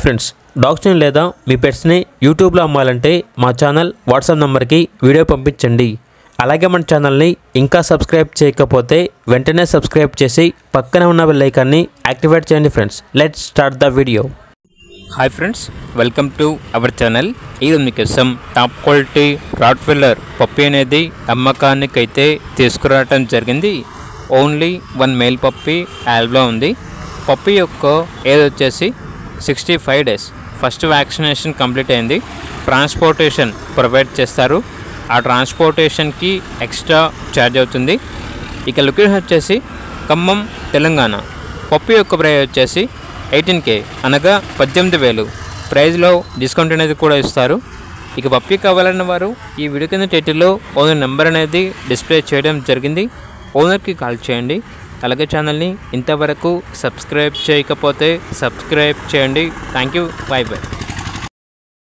Friends, డాగ్స్ని లేదా మీ పెట్స్ని యూట్యూబ్లో అమ్మాలంటే మా ఛానల్ వాట్సాప్ నెంబర్కి వీడియో పంపించండి. అలాగే మన ఛానల్ని ఇంకా సబ్స్క్రైబ్ చేయకపోతే వెంటనే సబ్స్క్రైబ్ చేసి పక్కన ఉన్న బెల్ ఐకాన్ని యాక్టివేట్ చేయండి. Friends, let's start the video. Hi friends, welcome to our channel. ఈరోజు మీకోసం టాప్ క్వాలిటీ రాట్వీలర్ పప్పీ అనేది అమ్మకానికి అయితే తీసుకురావటం జరిగింది. ఓన్లీ 1 మేల్ పప్పీ యాల్బ్లో ఉంది. పప్పీ యొక్క ఏజ్ వచ్చేసి 65 days. ఫస్ట్ వ్యాక్సినేషన్ కంప్లీట్ అయింది. ట్రాన్స్పోర్టేషన్ ప్రొవైడ్ చేస్తారు. ఆ ట్రాన్స్పోర్టేషన్కి ఎక్స్ట్రా ఛార్జ్ అవుతుంది. ఇక లొకేషన్ వచ్చేసి ఖమ్మం, తెలంగాణ. పప్పీ యొక్క ప్రైస్ వచ్చేసి 18K, అనగా 18,000. ప్రైజ్లో డిస్కౌంట్ అనేది కూడా ఇస్తారు. ఇక పప్పీ కావాలన్న వారు ఈ వీడియో కింద టైటిల్లో ఓనర్ నెంబర్ అనేది డిస్ప్లే చేయడం జరిగింది. ఓనర్కి కాల్ చేయండి. అలాగే ఛానల్ని ఇంతవరకు సబ్స్క్రైబ్ చేయకపోతే సబ్స్క్రైబ్ చేయండి. Thank you. By by.